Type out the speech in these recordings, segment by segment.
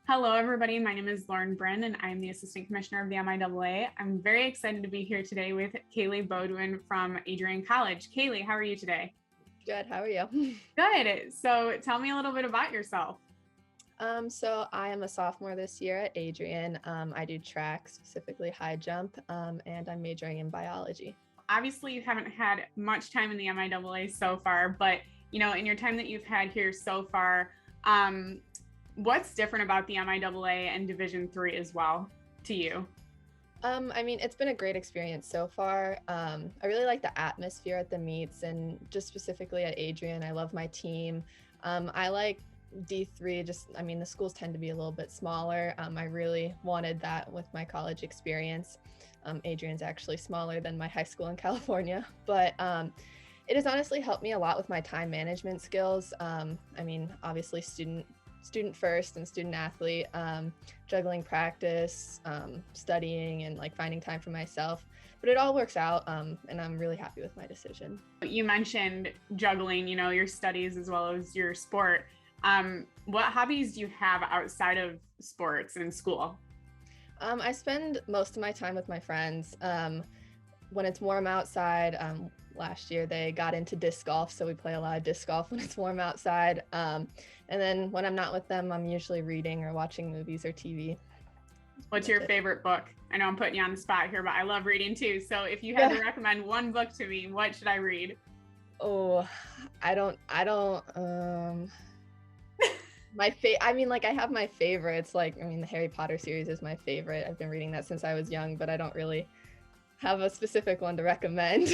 Hello, everybody. My name is Lauren Bryn, and I'm the Assistant Commissioner of the MIAA. I'm very excited to be here today with Cailey Beaudoin from Adrian College. Cailey, how are you today? Good. How are you? Good. So tell me a little bit about yourself. So I am a sophomore this year at Adrian. I do track, specifically high jump, and I'm majoring in biology. Obviously, you haven't had much time in the MIAA so far, but in your time that you've had here so far, what's different about the MIAA and Division III as well to you? It's been a great experience so far. I really like the atmosphere at the meets and just specifically at Adrian. I love my team. I like D3, the schools tend to be a little bit smaller. I really wanted that with my college experience. Adrian's actually smaller than my high school in California, but it has honestly helped me a lot with my time management skills. Obviously student first and student athlete, juggling practice, studying, and like finding time for myself. But it all works out, and I'm really happy with my decision. You mentioned juggling, your studies as well as your sport. What hobbies do you have outside of sports and school? I spend most of my time with my friends. When it's warm outside, last year they got into disc golf, so we play a lot of disc golf when it's warm outside. And then when I'm not with them, I'm usually reading or watching movies or TV. What's your favorite book? I know I'm putting you on the spot here, but I love reading too. So if you had to recommend one book to me, what should I read? Oh, I don't, I have my favorites. The Harry Potter series is my favorite. I've been reading that since I was young, but I don't really have a specific one to recommend.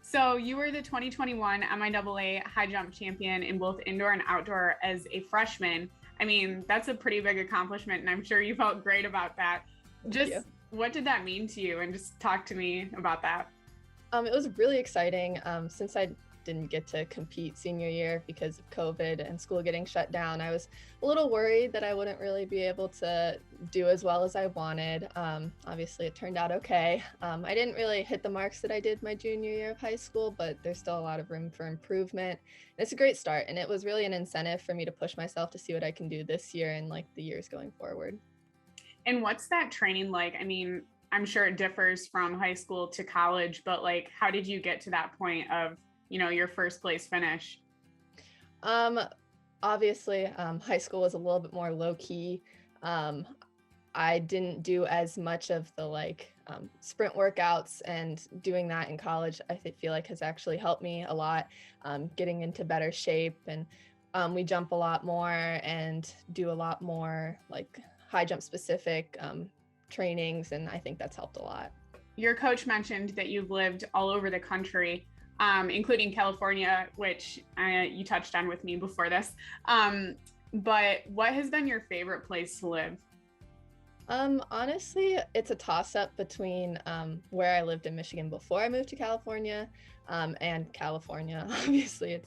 So you were the 2021 MIAA high jump champion in both indoor and outdoor as a freshman. I mean, that's a pretty big accomplishment, and I'm sure you felt great about that. What did that mean to you? And just talk to me about that. It was really exciting. Since I didn't get to compete senior year because of COVID and school getting shut down, I was a little worried that I wouldn't really be able to do as well as I wanted. Obviously it turned out okay. I didn't really hit the marks that I did my junior year of high school, but there's still a lot of room for improvement. And it's a great start, and it was really an incentive for me to push myself to see what I can do this year and like the years going forward. And what's that training like? I mean, I'm sure it differs from high school to college, but like, how did you get to that point of your first place finish? Obviously, high school was a little bit more low key. I didn't do as much of the sprint workouts, and doing that in college, feel like has actually helped me a lot, getting into better shape. And we jump a lot more and do a lot more like high jump specific trainings, and I think that's helped a lot. Your coach mentioned that you've lived all over the country, including California, which you touched on with me before this. But what has been your favorite place to live? Honestly, it's a toss-up between where I lived in Michigan before I moved to California, and California. Obviously,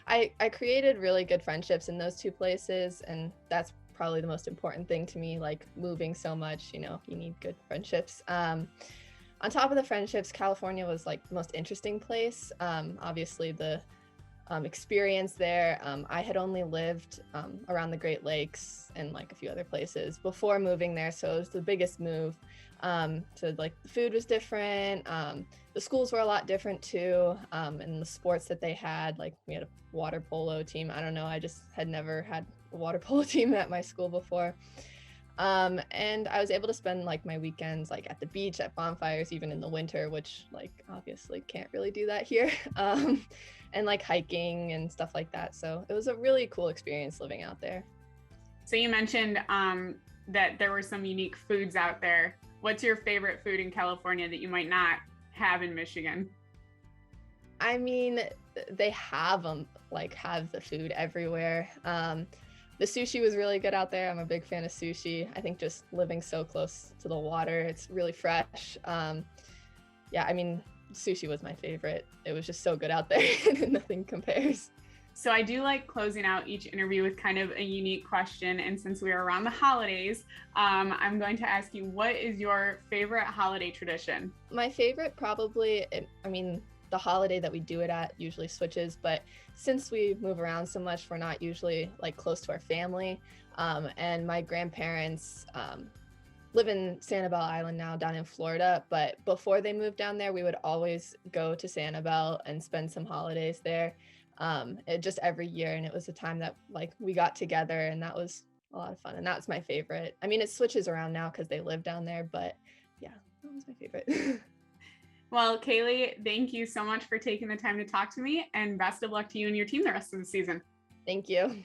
I created really good friendships in those two places, and that's probably the most important thing to me. Like moving so much, you need good friendships. On top of the friendships, California was like the most interesting place. Obviously, the experience there. I had only lived around the Great Lakes and like a few other places before moving there, so it was the biggest move. So like the food was different, the schools were a lot different too, and the sports that they had, like we had a water polo team. I don't know, I just had never had a water polo team at my school before. And I was able to spend like my weekends like at the beach, at bonfires, even in the winter, which like obviously can't really do that here. And like hiking and stuff like that. So it was a really cool experience living out there. So you mentioned that there were some unique foods out there. What's your favorite food in California that you might not have in Michigan? I mean, they have them, like have the food everywhere. The sushi was really good out there. I'm a big fan of sushi. I think just living so close to the water, it's really fresh. Sushi was my favorite. It was just so good out there. Nothing compares. So I do like closing out each interview with kind of a unique question. And since we are around the holidays, I'm going to ask you, what is your favorite holiday tradition? My favorite probably, the holiday that we do it at usually switches, but since we move around so much, we're not usually like close to our family. And my grandparents live in Sanibel Island now down in Florida, but before they moved down there, we would always go to Sanibel and spend some holidays there, just every year. And it was a time that like we got together, and that was a lot of fun. And that's my favorite. I mean, it switches around now because they live down there, but yeah, that was my favorite. Well, Cailey, thank you so much for taking the time to talk to me, and best of luck to you and your team the rest of the season. Thank you.